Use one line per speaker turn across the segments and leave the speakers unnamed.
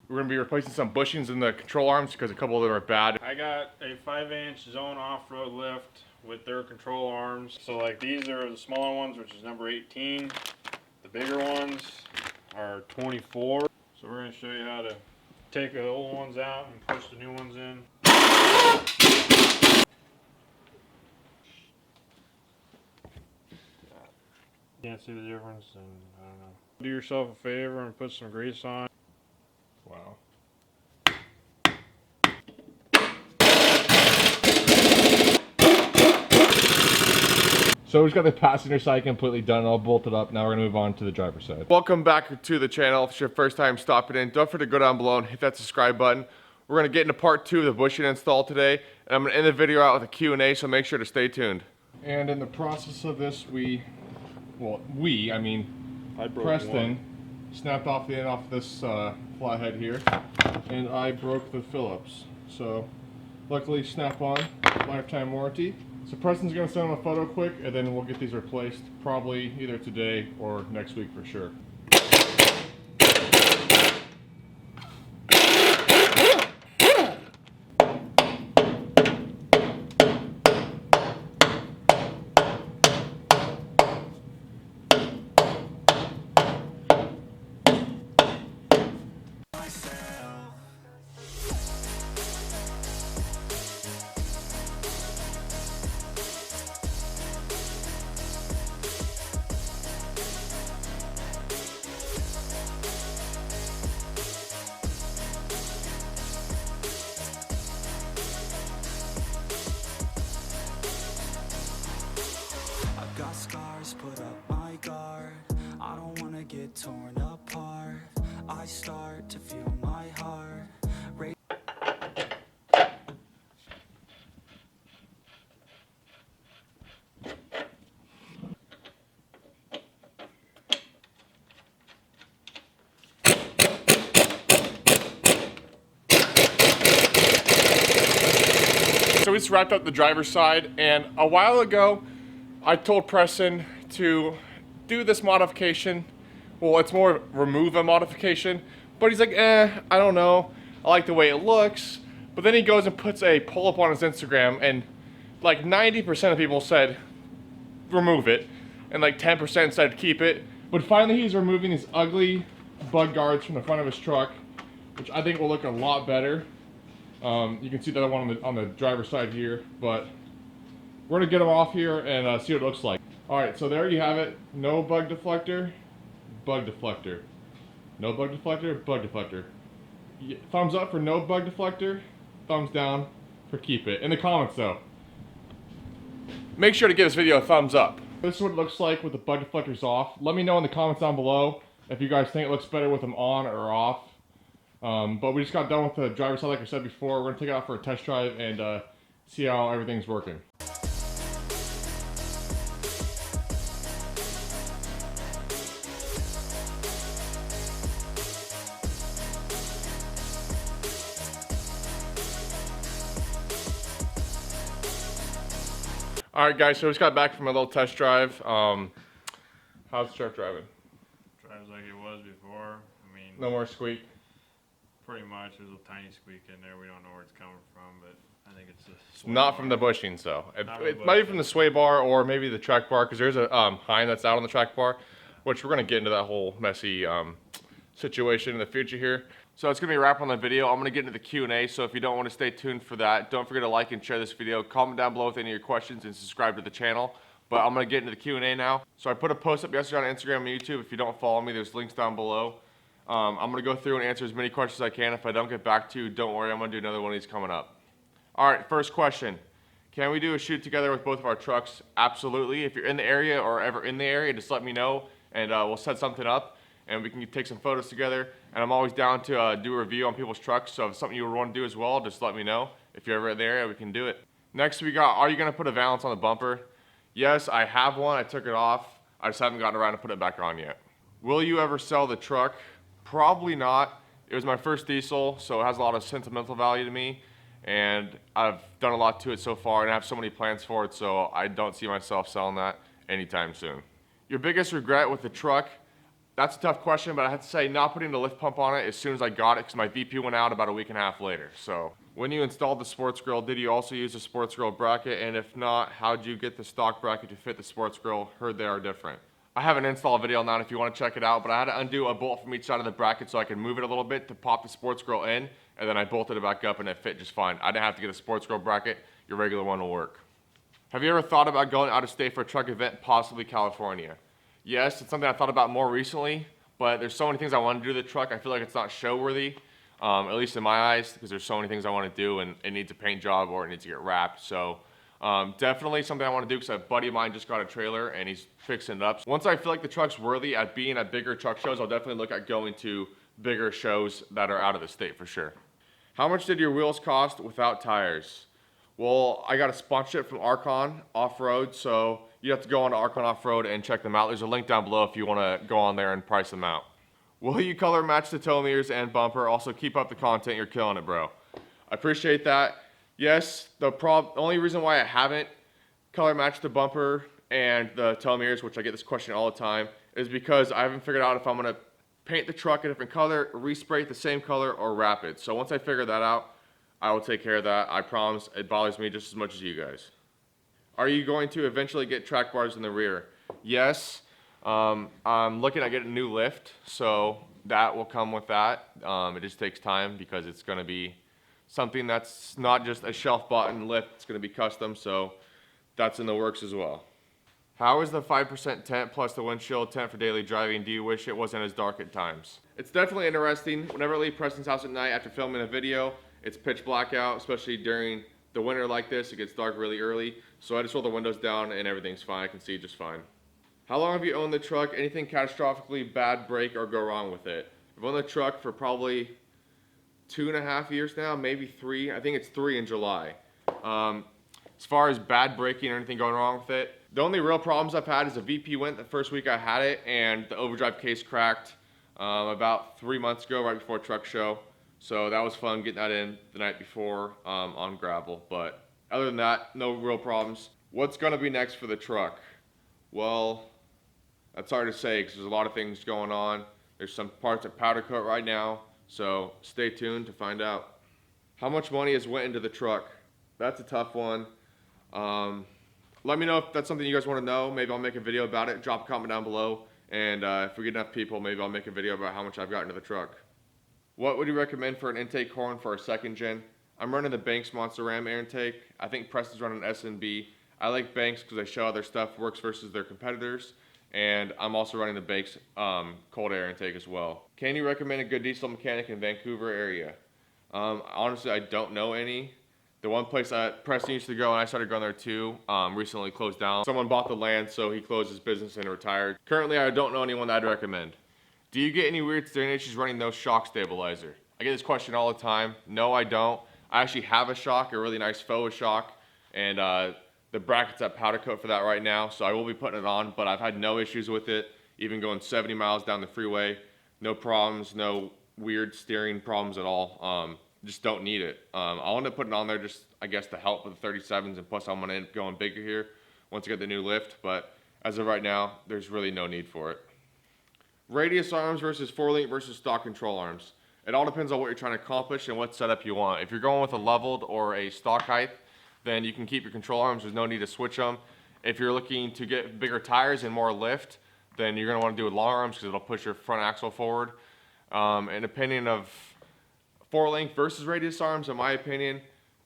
We're gonna be replacing some bushings in the control arms because a couple of them are bad.
I got a 5-inch zone off-road lift with their control arms. So like these are the smaller ones, which is number 18. The bigger ones are 24. So we're gonna show you how to take the old ones out and push the new ones in. Can't see the difference, and I don't know. Do yourself a favor and put some grease on.
Wow. So we've got the passenger side completely done, all bolted up. Now we're gonna move on to the driver's side. Welcome back to the channel. If it's your first time stopping in, don't forget to go down below and hit that subscribe button. We're gonna get into part 2 of the bushing install today, and I'm gonna end the video out with a Q&A, so make sure to stay tuned. And in the process of this, Preston snapped off the end off this flathead here, and I broke the Phillips. So luckily Snap-on, lifetime warranty. So Preston's gonna send him a photo quick, and then we'll get these replaced probably either today or next week for sure.
Got scars, put up my guard. I don't wanna get torn apart. I start to feel my heart.
So we just wrapped up the driver's side, and a while ago I told Preston to do this modification. Well, it's more remove a modification, but he's like, I don't know. I like the way it looks. But then he goes and puts a poll up on his Instagram, and like 90% of people said remove it, and like 10% said keep it. But finally he's removing these ugly bug guards from the front of his truck, which I think will look a lot better. You can see the other one on the driver's side here, but we're gonna get them off here and see what it looks like. All right, so there you have it. No bug deflector, bug deflector. No bug deflector, bug deflector. Thumbs up for no bug deflector, thumbs down for keep it. In the comments though. Make sure to give this video a thumbs up. This is what it looks like with the bug deflectors off. Let me know in the comments down below if you guys think it looks better with them on or off. But we just got done with the driver's side like I said before. We're gonna take it out for a test drive and see how everything's working. Alright guys, so we just got back from a little test drive. How's the truck driving?
Drives like it was before. I mean,
No more squeak?
pretty much. There's a tiny squeak in there. We don't know where it's coming from, but I think it's a sway
Not
bar.
from the bushings though. It
Not from the
might be
bushings.
from the sway bar or maybe the track bar, because there's a hind that's out on the track bar, which we're going to get into that whole messy situation in the future here. So it's going to be a wrap on the video. I'm going to get into the Q&A, so if you don't want to stay tuned for that, don't forget to like and share this video. Comment down below with any of your questions and subscribe to the channel. But I'm going to get into the Q&A now. So I put a post up yesterday on Instagram and YouTube. If you don't follow me, there's links down below. I'm going to go through and answer as many questions as I can. If I don't get back to you, don't worry. I'm going to do another one of these coming up. All right, first question. Can we do a shoot together with both of our trucks? Absolutely. If you're in the area or ever in the area, just let me know, and we'll set something up, and we can take some photos together. And I'm always down to do a review on people's trucks, so if it's something you would want to do as well, just let me know. If you're ever in the area, we can do it. Next we got, are you going to put a valance on the bumper? Yes, I have one. I took it off. I just haven't gotten around to put it back on yet. Will you ever sell the truck? Probably not. It was my first diesel, so it has a lot of sentimental value to me, and I've done a lot to it so far, and I have so many plans for it, so I don't see myself selling that anytime soon. Your biggest regret with the truck? That's a tough question, but I have to say not putting the lift pump on it as soon as I got it because my VP went out about a week and a half later. So when you installed the sports grill, did you also use a sports grill bracket? And if not, how'd you get the stock bracket to fit the sports grill? Heard they are different. I have an install video on that if you want to check it out, but I had to undo a bolt from each side of the bracket so I could move it a little bit to pop the sports grill in, and then I bolted it back up and it fit just fine. I didn't have to get a sports grill bracket. Your regular one will work. Have you ever thought about going out of state for a truck event, possibly California? Yes, it's something I thought about more recently, but there's so many things I want to do to the truck. I feel like it's not show worthy, at least in my eyes, because there's so many things I want to do and it needs a paint job or it needs to get wrapped. So definitely something I want to do because a buddy of mine just got a trailer and he's fixing it up. Once I feel like the truck's worthy at being at bigger truck shows, I'll definitely look at going to bigger shows that are out of the state for sure. How much did your wheels cost without tires? Well, I got a sponsorship from Archon Offroad, so you have to go on to Archon Offroad and check them out. There's a link down below if you want to go on there and price them out. Will you color match the tow mirrors and bumper? Also, keep up the content. You're killing it, bro. I appreciate that. Yes, the only reason why I haven't color matched the bumper and the tow mirrors, which I get this question all the time, is because I haven't figured out if I'm going to paint the truck a different color, respray it the same color, or wrap it. So once I figure that out, I will take care of that. I promise. It bothers me just as much as you guys. Are you going to eventually get track bars in the rear? Yes. I'm looking at getting a new lift, so that will come with that. It just takes time because it's going to be something that's not just a shelf button lift. It's going to be custom, so that's in the works as well. How is the 5% tent plus the windshield tent for daily driving? Do you wish it wasn't as dark at times? It's definitely interesting. Whenever I leave Preston's house at night after filming a video, it's pitch black out, especially during the winter like this. It gets dark really early, so I just roll the windows down and everything's fine. I can see just fine. How long have you owned the truck? Anything catastrophically bad break or go wrong with it? I've owned the truck for probably 2.5 years now, maybe 3. I think it's 3 in July. As far as bad braking or anything going wrong with it, the only real problems I've had is a VP went the first week I had it and the overdrive case cracked about 3 months ago, right before truck show. So that was fun getting that in the night before on gravel. But other than that, no real problems. What's going to be next for the truck? Well, that's hard to say because there's a lot of things going on. There's some parts at powder coat right now, so stay tuned to find out. How much money has went into the truck? That's a tough one. Let me know if that's something you guys want to know. Maybe I'll make a video about it. Drop a comment down below. And if we get enough people, maybe I'll make a video about how much I've gotten into the truck. What would you recommend for an intake horn for a second gen? I'm running the Banks Monster Ram air intake. I think Preston's running S&B. I like Banks because they show how their stuff works versus their competitors. And I'm also running the Banks cold air intake as well. Can you recommend a good diesel mechanic in Vancouver area? Honestly, I don't know any. The one place that Preston used to go, and I started going there too, recently closed down. Someone bought the land, so he closed his business and retired. Currently, I don't know anyone that I'd recommend. Do you get any weird steering issues running no shock stabilizer? I get this question all the time. No, I don't. I actually have a shock, a really nice faux shock, and the bracket's at powder coat for that right now, so I will be putting it on, but I've had no issues with it, even going 70 miles down the freeway. No problems, no weird steering problems at all. Just don't need it. I'll end up putting it on there just, I guess, to help with the 37s, and plus I'm going to end up going bigger here once I get the new lift, but as of right now, there's really no need for it. Radius arms versus 4-link versus stock control arms. It all depends on what you're trying to accomplish and what setup you want. If you're going with a leveled or a stock height, then you can keep your control arms. There's no need to switch them. If you're looking to get bigger tires and more lift, then you're going to want to do with long arms because it'll push your front axle forward. An opinion of 4-link versus radius arms, in my opinion,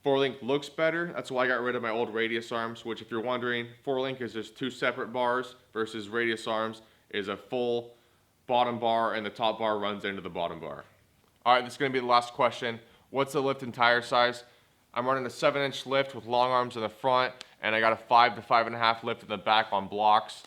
4-link looks better. That's why I got rid of my old radius arms, which if you're wondering, 4-link is just 2 separate bars versus radius arms is a full bottom bar and the top bar runs into the bottom bar. All right, this is going to be the last question. What's the lift and tire size? I'm running a 7-inch lift with long arms in the front, and I got a 5 to 5.5 lift in the back on blocks.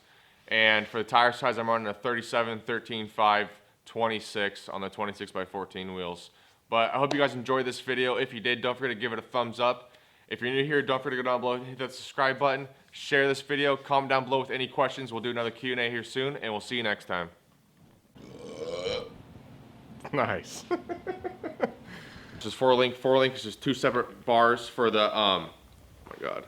And for the tire size, I'm running a 37, 13, 5, 26 on the 26x14 wheels. But I hope you guys enjoyed this video. If you did, don't forget to give it a thumbs up. If you're new here, don't forget to go down below and hit that subscribe button. Share this video. Comment down below with any questions. We'll do another Q&A here soon, and we'll see you next time. Nice. This is 4-link. 4-link is just 2 separate bars for the, oh my God.